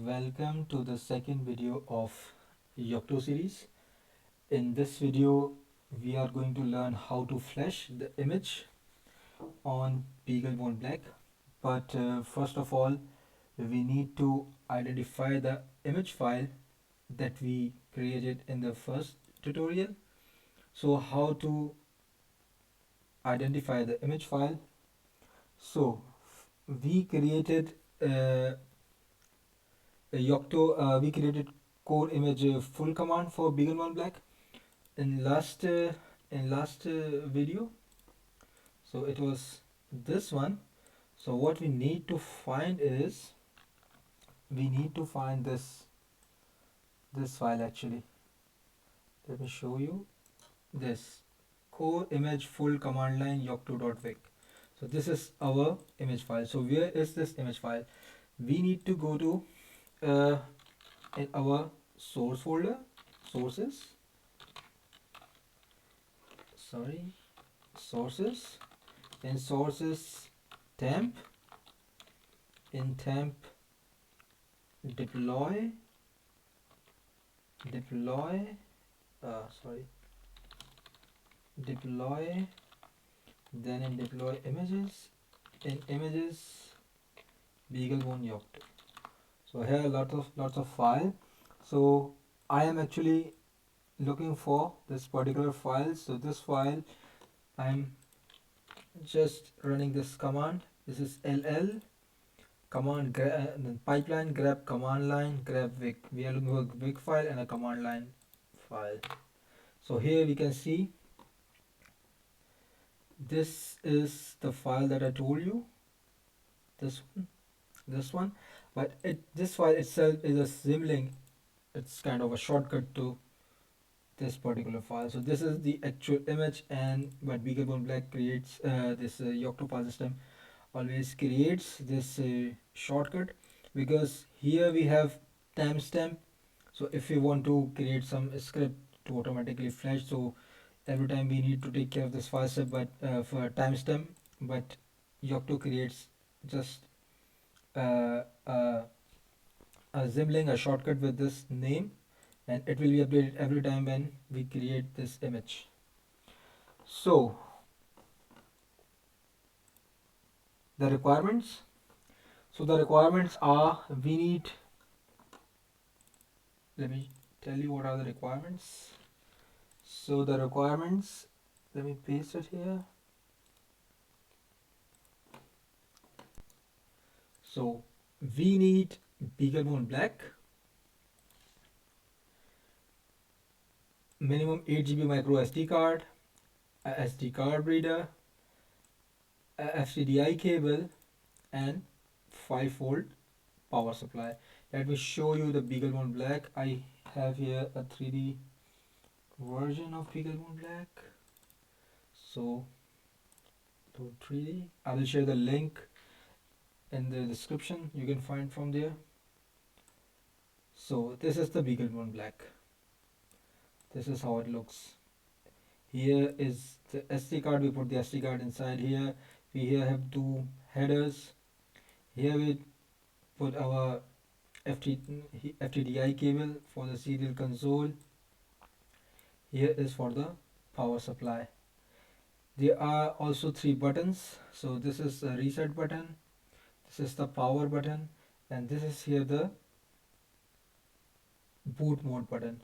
Welcome to the second video of Yocto series. In this video, we are going to learn how to flash the image on BeagleBone Black. But first of all, we need to identify the image file that we created in the first tutorial. So how to identify the image file? So we created we created core image full command for BeagleBone Black in last video. So it was this one. So what we need to find is we need to find this file actually. Let me show you this core image full command line yocto.vic. So this is our image file. So where is this image file? We need to go to in our source folder, sources, in sources temp, in temp deploy, deploy, then in deploy images, in images BeagleBone Yocto. So here lots of file. So I am actually looking for this particular file. So this file I'm just running this command. This is ll command pipeline grab command line grab vic. We are looking for a vic file and a command line file. So here we can see this is the file that I told you, this one, but this file itself is a sibling. It's kind of a shortcut to this particular file. So this is the actual image, and but BeagleBone Black creates this Yocto file system always creates this shortcut, because here we have timestamp. So if we want to create some script to automatically flash, so every time we need to take care of this file step, but for timestamp, but Yocto creates just uh, uh, a sibling, a shortcut with this name, and it will be updated every time when we create this image. So the requirements, are, we need, let me tell you what are the requirements. So the requirements, let me paste it here. So we need BeagleBone Black, minimum 8 GB micro SD card, a SD card reader, a FTDI cable, and 5-volt power supply. Let me show you the BeagleBone Black. I have here a 3D version of BeagleBone Black. So to 3D, I will share the link in the description. You can find from there. So this is the BeagleBone Black. This is how it looks. Here is the SD card. We put the SD card inside here. We here have two headers. Here we put our FTDI cable for the serial console. Here is for the power supply. There are also 3 buttons. So this is the reset button, this is the power button, and this is here the boot mode button.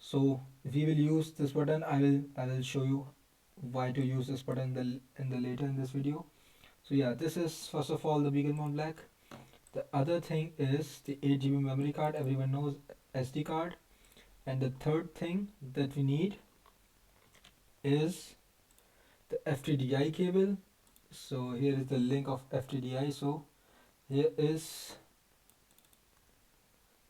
So we will use this button. I will show you why to use this button in the later in this video. So yeah, this is first of all the BeagleBone Black. The other thing is the 8 GB memory card. Everyone knows SD card. And the third thing that we need is the FTDI cable. So here is the link of FTDI. So here is,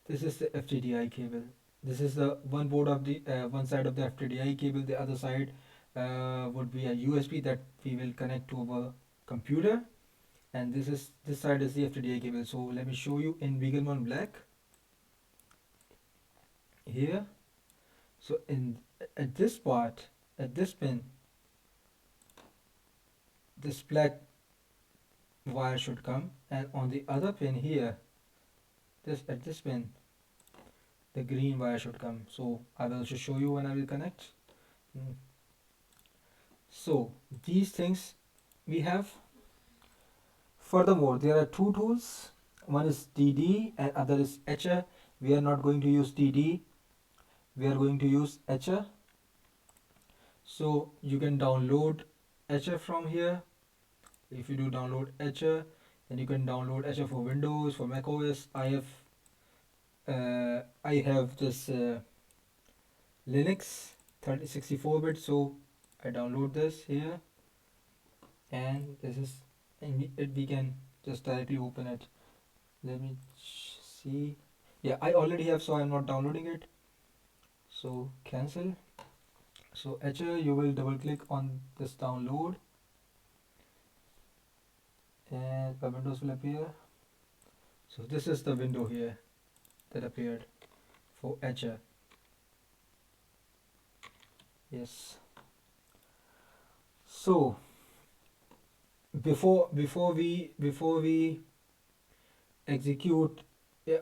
this is the FTDI cable. This is the one board of the one side of the FTDI cable. The other side would be a USB that we will connect to our computer, and this side is the FTDI cable. So let me show you in BeagleBone Black here. So at this part, at this pin, this black wire should come, and on the other pin here this at this pin the green wire should come. So I will also show you when I will connect. Mm. So these things we have. Furthermore, there are two tools. One is DD and other is Etcher. We are not going to use DD. We are going to use Etcher. So you can download Etcher from here. If you do download Etcher, then you can download Etcher for Windows, for Mac OS. I have this Linux 64-bit, so I download this here, and this is, and we can just directly open it. Let me see. Yeah, I already have, so I'm not downloading it. So cancel. So Etcher, you will double click on this download, and a Windows will appear. So this is the window here that appeared for Etcher. Yes. So before we execute,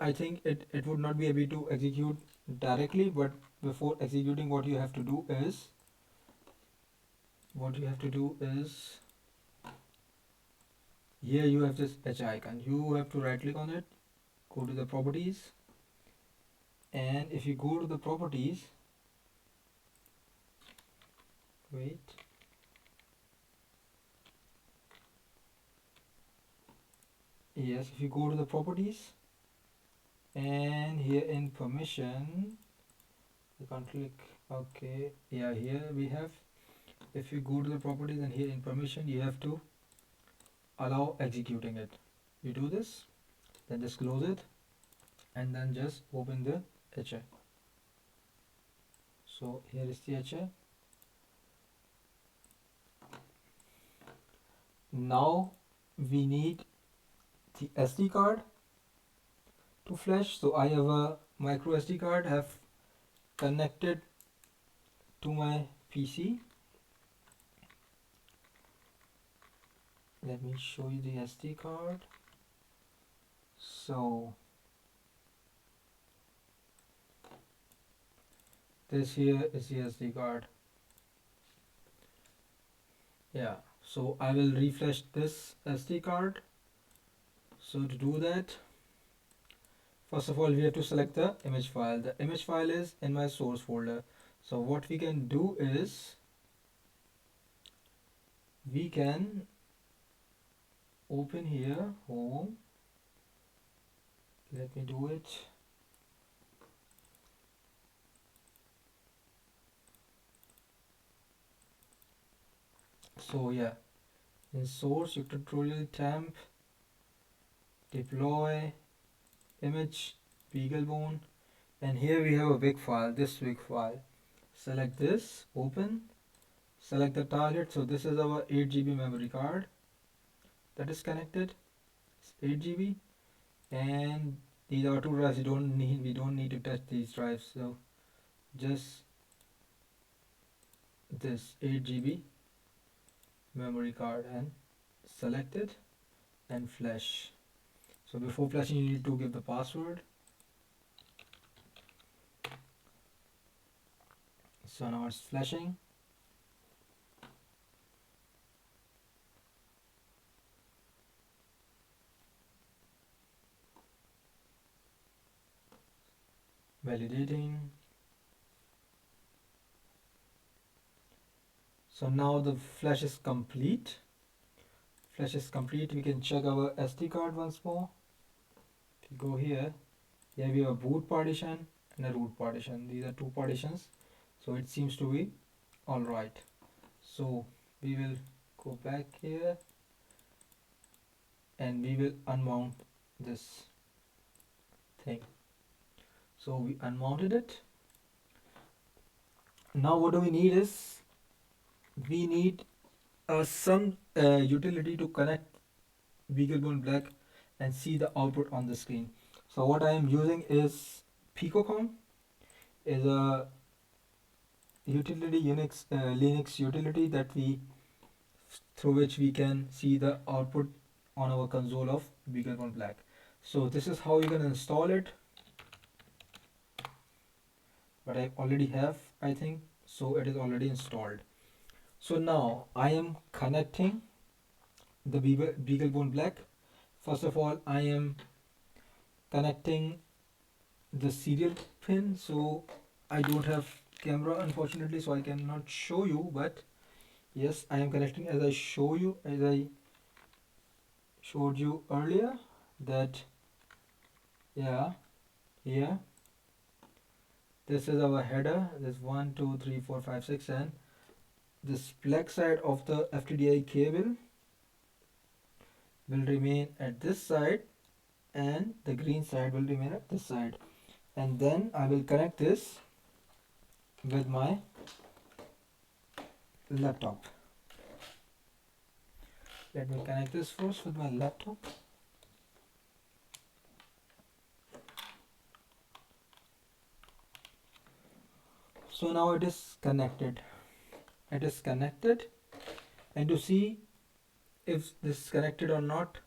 I think it would not be able to execute directly, but before executing, what you have to do is here you have this H icon. You have to right click on it, go to the properties, and if you go to the properties, wait, yes, if you go to the properties and here in permission, you can't click, okay, yeah, here we have, if you go to the properties and here in permission, you have to allow executing it. You do this, then just close it, and then just open the Etcher. So here is the Etcher. Now we need the SD card to flash. So I have a micro SD card have connected to my PC. Let me show you the SD card. So this here is the SD card. Yeah, so I will refresh this SD card. So to do that, first of all, we have to select the image file. The image file is in my source folder. So what we can do is we can open here home. Let me do it. So yeah, in source you tutorial temp deploy image BeagleBone, and here we have a big file, this big file. Select this, open, select the target. So this is our 8 GB memory card that is connected. It's 8 GB, and these are two drives. We don't need to touch these drives. So just this 8 GB memory card and select it and flash. So before flashing, you need to give the password. So now it's flashing. Validating. So now the flash is complete. Flash is complete. We can check our SD card once more. If you go here, here we have a boot partition and a root partition. These are two partitions. So it seems to be all right. So we will go back here and we will unmount this thing. So we unmounted it. Now what do we need is we need some utility to connect BeagleBone Black and see the output on the screen. So what I am using is Picocom, is a utility Linux utility that we through which we can see the output on our console of BeagleBone Black. So this is how you can install it, but I already have, I think, so it is already installed. So now I am connecting the BeagleBone Black. First of all, I am connecting the serial pin. So I don't have camera unfortunately, so I cannot show you, but yes, I am connecting as I showed you earlier, that yeah, here this is our header. There's 1 2 3 4 5 6, and this black side of the FTDI cable will remain at this side, and the green side will remain at this side. And then I will connect this with my laptop. Let me connect this first with my laptop. So now it is connected. It is connected, and to see if this is connected or not,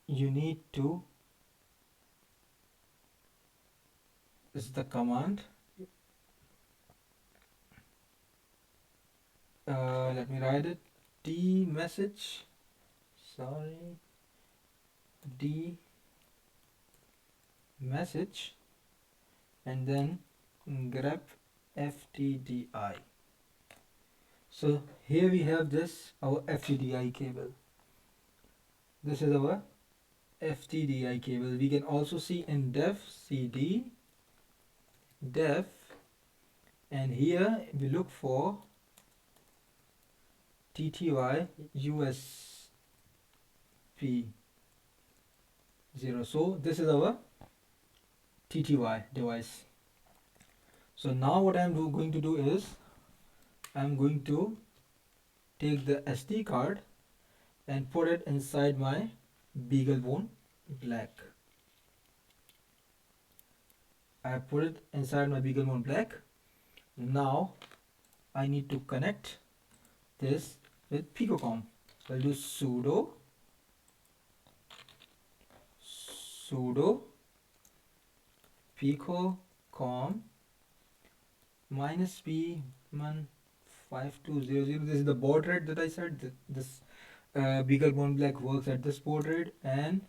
you need to, this is the command. Let me write it. D message, sorry, D message, and then grep FTDI. So here we have this, our FTDI cable. This is our FTDI cable. We can also see in def cd def, and here we look for TTY USB 0. So this is our TTY device. So now what I'm going to do is I'm going to take the SD card and put it inside my BeagleBone Black. I put it inside my BeagleBone Black. Now I need to connect this with Picocom. So I'll do sudo picocom -p15200. This is the baud rate that I said. This BeagleBone Black works at this baud rate, and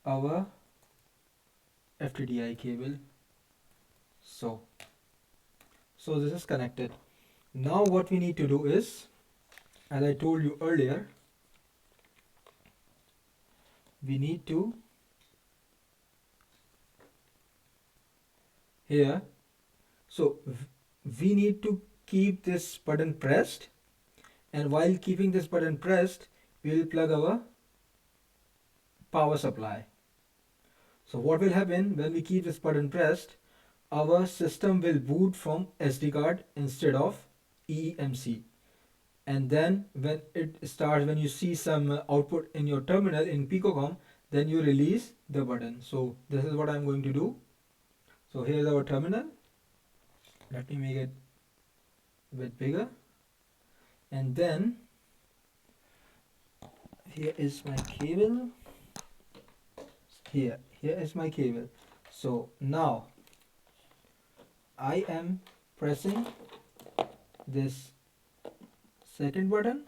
our FTDI cable. So this is connected. Now what we need to do is, as I told you earlier, we need to here, so we need to keep this button pressed, and while keeping this button pressed, we will plug our power supply. So what will happen when we keep this button pressed, our system will boot from SD card instead of eMMC. And then when it starts, when you see some output in your terminal in Picocom, then you release the button. So this is what I'm going to do. So here's our terminal. Let me make it a bit bigger. And then here is my cable. Here is my cable. So now I am pressing this second button,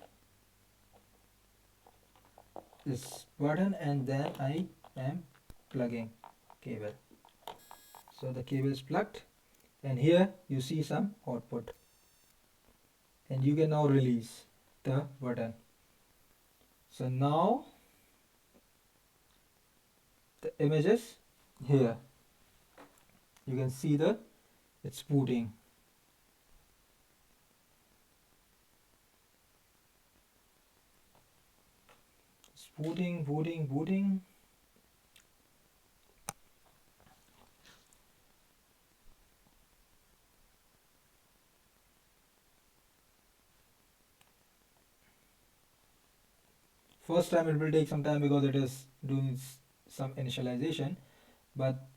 and then I am plugging cable. So the cable is plugged, and here you see some output, and you can now release the button. So now the images here, you can see it's booting. It's booting. First time it will take some time because it is doing some initialization, but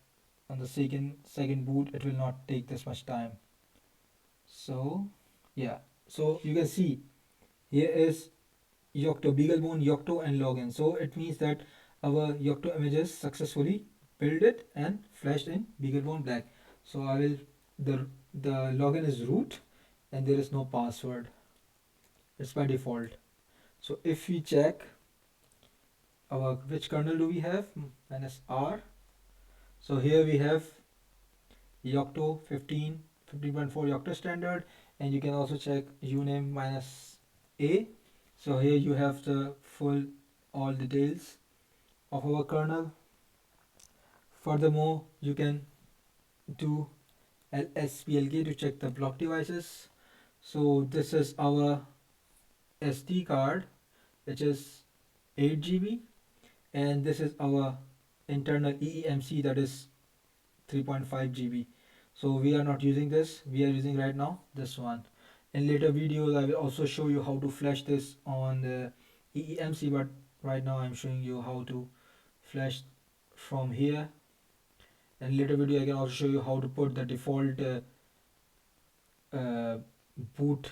on the second boot it will not take this much time. So yeah, so you can see here is Yocto, BeagleBone, Yocto, and login. So it means that our Yocto images successfully build it and flashed in BeagleBone Black. So I will the login is root and there is no password. It's by default. So if we check our which kernel do we have minus R. So here we have Yocto 15.4 Yocto standard, and you can also check uname minus A. So here you have the full all details of our kernel. Furthermore, you can do lsplk to check the block devices. So this is our SD card, which is 8 GB, and this is our internal EEMC, that is 3.5 GB. So we are not using this, we are using right now this one. In later videos I will also show you how to flash this on the EEMC, but right now I'm showing you how to flash from here. In later video I can also show you how to put the default uh, boot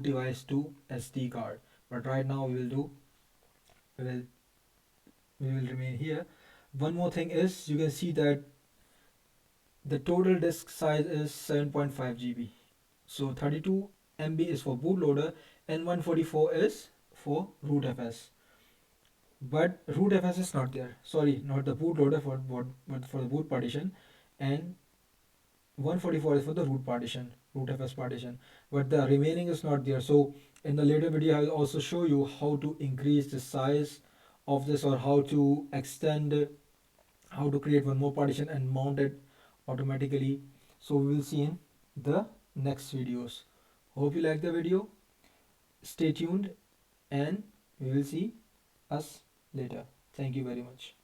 device to SD card, but right now we will we will remain here. One more thing is, you can see that the total disk size is 7.5 GB. So 32 MB is for bootloader and 144 is for rootfs. But rootfs is not there. Sorry, not the bootloader but for the boot partition, and 144 is for the rootfs partition. But the remaining is not there. So in the later video I will also show you how to increase the size of this, or how to extend, how to create one more partition and mount it automatically. So we will see in the next videos. Hope you like the video. Stay tuned and we will see us later. Thank you very much.